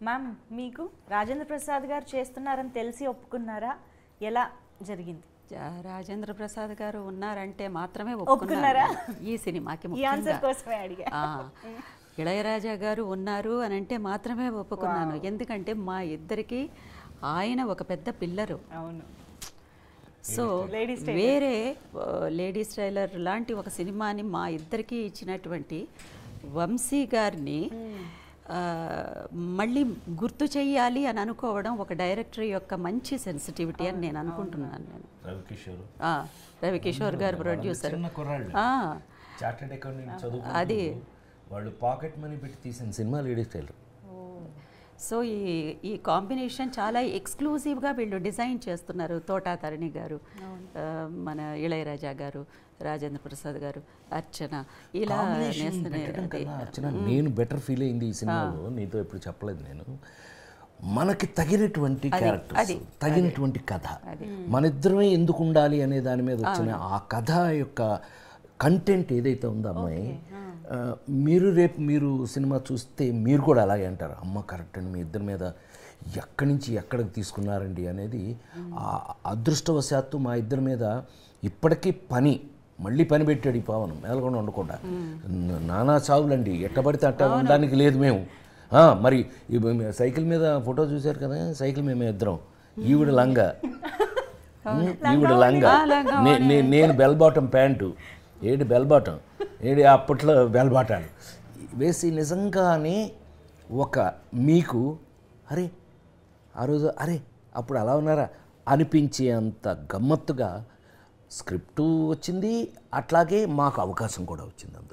Ma'am, మీకు రాజేంద్ర ప్రసాద్ గారు చేస్తున్నారని తెలిసి ఒప్పుకున్నారా? ఎలా జరిగింది? రాజేంద్ర ప్రసాద్ గారు ఉన్నారంటే మాత్రమే ఒప్పుకున్నారా? ఈ సినిమాకి ఈ ఆన్సర్ కోసమే అడిగా. ఇళయరాజా గారు ఉన్నారు అని అంటే మాత్రమే ఒప్పుకున్నాను. ఎందుకంటే మా ఇద్దరికి ఆయన ఒక పెద్ద పిల్లరు. అవును. సో వేరే లేడీస్ టైలర్ లాంటి ఒక సినిమాని మా ఇద్దరికి ఇచ్చినటువంటి వంశీ గారిని మళ్ళీ గుర్తు చెయ్యాలి అని అనుకోవడం ఒక డైరెక్టర్ యొక్క మంచి సెన్సిటివిటీ అని నేను అనుకుంటున్నాను. నేను రవికిషోర్ గారు ప్రొడ్యూసర్, అది వాళ్ళు పాకెట్ మనీ పెట్టి తీసిన సినిమా లేడీస్ టైలర్. సో ఈ కాంబినేషన్ చాలా ఎక్స్క్లూజివ్గా వీళ్ళు డిజైన్ చేస్తున్నారు. తోటా తరణి గారు, మన ఇళయరాజా గారు, రాజేంద్ర ప్రసాద్ గారు, అర్చన, ఇలా అర్చన నేను బెటర్ ఫీల్ అయింది ఈ సినిమాలో. నీతో ఎప్పుడు చెప్పలేదు నేను. మనకి తగినటువంటి క్యారెక్టర్స్, తగినటువంటి కథ, మన ఇద్దరమే ఎందుకు ఉండాలి అనే దాని మీద వచ్చిన ఆ కథ యొక్క కంటెంట్ ఏదైతే ఉందో అమ్మాయి, మీరు సినిమా చూస్తే మీరు కూడా అలాగే అంటారు, అమ్మ కరెక్ట్ అండి, మీ ఇద్దరి మీద ఎక్కడి నుంచి ఎక్కడికి తీసుకున్నారండి అనేది. అదృష్టవశాత్తు మా ఇద్దరి మీద ఇప్పటికీ మళ్ళీ పని పెట్టాడు ఈ పవన్, మేలకుండా ఉండకుండా. నానా చావులండి, ఎట్టబడితే అట్ట ఉండడానికి లేదు మేము. మరి సైకిల్ మీద ఫోటో చూశారు కదా, సైకిల్ మేము ఇద్దరం, ఈవిడ లంగా, ఈవిడ లంగా, నేను బెల్ బాటం ప్యాంటు, ఏడు బెల్ బాటం, ఏడు అప్పట్లో బెల్ బాటాలు వేసి నిజంగానే ఒక మీకు అరే ఆ రోజు అరే అప్పుడు అలా ఉన్నారా అనిపించే అంత గమ్మత్తుగా స్క్రిప్టు వచ్చింది. అట్లాగే మాకు అవకాశం కూడా వచ్చింది అందులో.